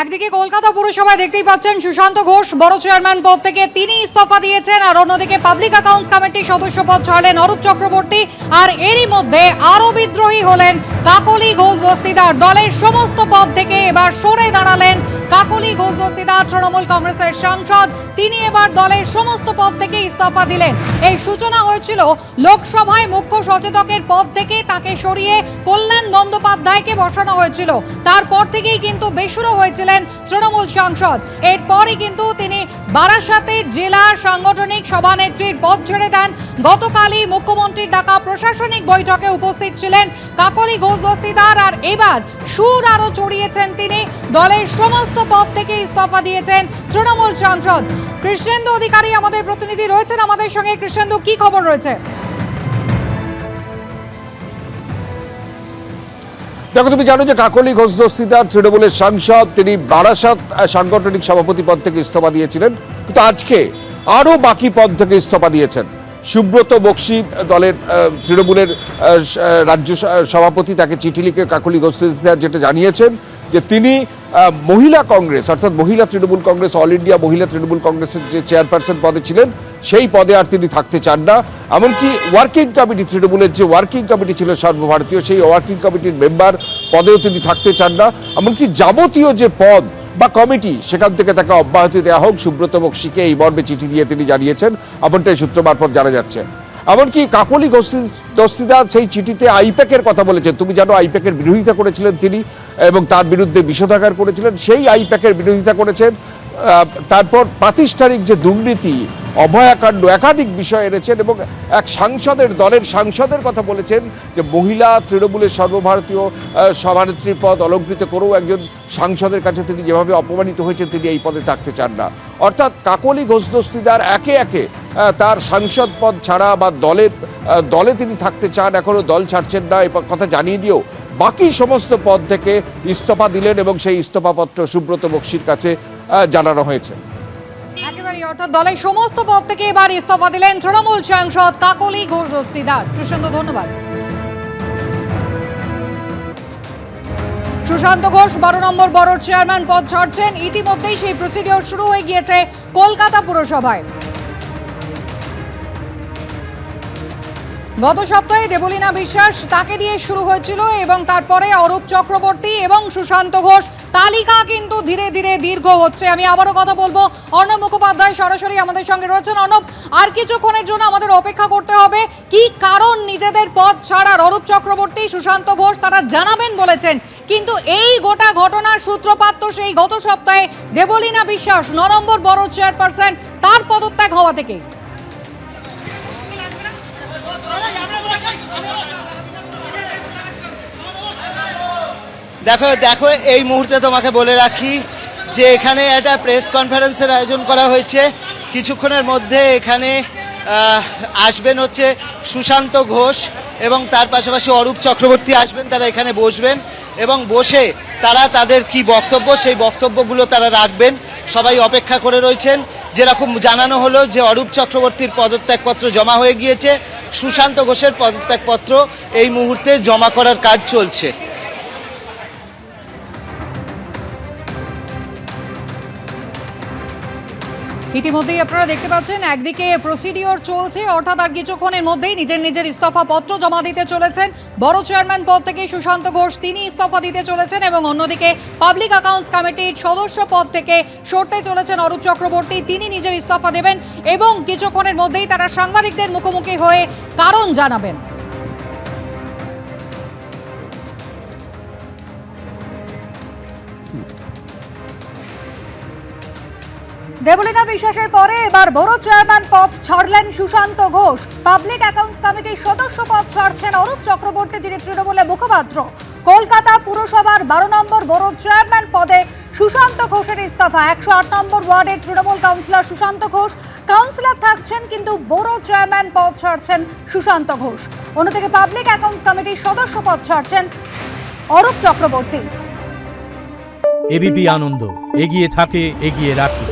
একদিকে কলকাতা পুরসভায় দেখতেই পাচ্ছেন সুশান্ত ঘোষ বড় চেয়ারম্যান পদ থেকে তিনি ইস্তফা দিয়েছেন, আর অন্যদিকে পাবলিক অ্যাকাউন্টস কমিটির সদস্য পদ ছাড়লেন অরূপ চক্রবর্তী। আর এরই মধ্যে আরো বিদ্রোহী হলেন কাকলি ঘোষ দস্তিদার। দলের সমস্ত পদ থেকে এবার সরে দাঁড়ালেন কাকলি ঘোষ দস্তিদার, তৃণমূল কংগ্রেসের সাংসদ। তিনি এবার দলের সমস্ত পদ থেকে ইস্তফা দিলেন। এই সূচনা হয়েছিল লোকসভায় মুখ্য সচেতকের পদ থেকে তাকে সরিয়ে কল্যাণ বন্দ্যোপাধ্যায়কে বসানো হয়েছিল। তারপর থেকেই কিন্তু বেসুরো হয়েছিলেন তৃণমূল সাংসদ। এরপরই কিন্তু তিনি বারাসাতের জেলা সাংগঠনিক সভানেত্রীর পদ ছেড়ে দেন। গতকালই মুখ্যমন্ত্রীর ডাকা প্রশাসনিক বৈঠকে উপস্থিত ছিলেন কাকলি ঘোষ দস্তিদার। আর এবার সুর আরো চড়িয়েছেন তিনি, দলের সমস্ত পদ থেকে ইস্তফা দিয়েছেন তৃণমূল সাংসদ। কৃষ্ণেন্দু অধিকারী আমাদের প্রতিনিধি রয়েছেন আমাদের সঙ্গে। কৃষ্ণেন্দু, কি খবর রয়েছে? দেখো, তুমি জানো যে কাকলি ঘোষ দস্তিদার তৃণমূলের সাংসদ, তিনি বারাসাত সাংগঠনিক সভাপতি পদ থেকে ইস্তফা দিয়েছিলেন, কিন্তু আজকে আরো বাকি পদ থেকে ইস্তফা দিয়েছেন। সুব্রত বক্সি দলের তৃণমূলের রাজ্য সভাপতি, তাকে চিঠি লিখে কাকলি ঘোষ দস্তিদার যেটা জানিয়েছেন যে তিনি মহিলা কংগ্রেস অর্থাৎ মহিলা তৃণমূল কংগ্রেস, অল ইন্ডিয়া মহিলা তৃণমূল কংগ্রেসের যে চেয়ারপারসন পদে ছিলেন সেই পদে আর তিনি থাকতে চান না। এমনকি ওয়ার্কিং কমিটি, তৃণমূলের যে ওয়ার্কিং কমিটি ছিল সর্বভারতীয়, সেই ওয়ার্কিং কমিটির মেম্বার পদেও তিনি থাকতে চান না। এমনকি যাবতীয় যে পদ বা কমিটি সেখান থেকে তাকে অব্যাহতি দেওয়া হোক, সুব্রত বক্সিকে এই মর্মে চিঠি দিয়ে তিনি জানিয়েছেন, এমনটাই সূত্র মারফত জানা যাচ্ছে। এমনকি কাকলি ঘোষ দস্তিদার সেই চিঠিতে আইপ্যাকের কথা বলেছেন। তুমি জানো আইপ্যাকের বিরোধিতা করেছিলেন তিনি এবং তার বিরুদ্ধে বিষোদ্গার করেছিলেন, সেই আইপ্যাকের বিরোধিতা করেছেন। তারপর প্রাতিষ্ঠানিক যে দুর্নীতি, অভয়াকাণ্ড, একাধিক বিষয় এনেছেন এবং এক সাংসদের, দলের সাংসদের কথা বলেছেন যে মহিলা তৃণমূলের সর্বভারতীয় সভানেত্রীর পদ অলঙ্কৃত করেও একজন সাংসদের কাছে তিনি যেভাবে অপমানিত হয়েছেন, তিনি এই পদে থাকতে চান না। অর্থাৎ কাকলি ঘোষ দস্তিদার একে একে তার সাংসদ পদ ছাড়া বা দলে তিনি থাকতে চান, এখনো দল ছাড়ছেন না, এই কথা জানিয়ে দিয়েও বাকি সমস্ত পদ থেকে ইস্তফা দিলেন এবং সেই ইস্তফাপত্র সুব্রত বক্সির কাছে জানানো হয়েছে। একেবারেই, অর্থাৎ দলের সমস্ত পদ থেকে এবার ইস্তফা দিলেন তৃণমূল সাংসদ কাকলি ঘোষ দস্তিদার। কৃষ্ণেন্দু, ধন্যবাদ। সুশান্ত ঘোষ 12 নম্বর বড় চেয়ারম্যান পদ ছাড়ছেন। ইতিমধ্যেই সেই প্রসিডিওর শুরু হয়ে গিয়েছে কলকাতা পুরসভায়। গত সপ্তাহে দেবলীনা বিশ্বাস, তাকে দিয়ে শুরু হয়েছিল এবং তারপরে অরূপ চক্রবর্তী এবং সুশান্ত ঘোষ। তালিকা কিন্তু ধীরে ধীরে দীর্ঘ হচ্ছে। আমি আবারও কথা বলবো, অর্ণব মুখোপাধ্যায় সরাসরি আমাদের সঙ্গে রয়েছেন। অর্ণব, আর কিছুক্ষণের জন্য আমাদের অপেক্ষা করতে হবে। কি কারণ নিজেদের পদ ছাড়ার অরূপ চক্রবর্তী, সুশান্ত ঘোষ তারা জানাবেন বলেছেন, কিন্তু এই গোটা ঘটনার সূত্রপাত তো সেই গত সপ্তাহে দেবলীনা বিশ্বাস 9 নম্বর বড় চেয়ারপারসন, তার পদত্যাগ হওয়া থেকে। দেখো এই মুহূর্তে তোমাকে বলে রাখি যে এখানে একটা প্রেস কনফারেন্সের আয়োজন করা হয়েছে। কিছুক্ষণের মধ্যে এখানে আসবেন হচ্ছে সুশান্ত ঘোষ এবং তার পাশাপাশি অরূপ চক্রবর্তী আসবেন। তারা এখানে বসবেন এবং বসে তারা তাদের কি বক্তব্য, সেই বক্তব্যগুলো তারা রাখবেন। সবাই অপেক্ষা করে রয়েছেন। যেরকম জানানো হলো যে অরূপ চক্রবর্তীর পদত্যাগপত্র জমা হয়ে গিয়েছে, সুশান্ত ঘোষের পদত্যাগপত্র এই মুহূর্তে জমা করার কাজ চলছে। ইতিমধ্যেই আপনারা দেখতে পাচ্ছেন একদিকে প্রসিডিওর চলছে, অর্থাৎ আর কিছুক্ষণের মধ্যেই নিজের ইস্তফা পত্র জমা দিতে চলেছেন বড় চেয়ারম্যান পদ থেকে সুশান্ত ঘোষ, তিনি ইস্তফা দিতে চলেছেন এবং অন্যদিকে পাবলিক অ্যাকাউন্টস কমিটির সদস্য পদ থেকে সরতে চলেছেন অরূপ চক্রবর্তী, তিনি নিজের ইস্তফা দেবেন এবং কিছুক্ষণের মধ্যেই তারা সাংবাদিকদের মুখোমুখি হয়ে কারণ জানাবেন। দেবলীনা বিশ্বাসের পরে এবার বড় চেয়ারম্যান পদ ছাড়লেন সুশান্ত ঘোষ। পাবলিক অ্যাকাউন্টস কমিটির সদস্য পদ ছাড়ছেন অরূপ চক্রবর্তী, যিনি তৃণমূলের মুখপাত্র। কলকাতা পুরসভার 12 নম্বর বড় চেয়ারম্যান পদে সুশান্ত ঘোষের ইস্তফা। 108 নম্বর ওয়ার্ডের তৃণমূল কাউন্সিলর সুশান্ত ঘোষ কাউন্সিলর থাকছেন, কিন্তু বড় চেয়ারম্যান পদ ছাড়ছেন সুশান্ত ঘোষ। অন্যদিকে পাবলিক অ্যাকাউন্টস কমিটির সদস্য পদ ছাড়ছেন অরূপ চক্রবর্তী। এবিপি আনন্দ, এগিয়ে থাকে, এগিয়ে রাখে।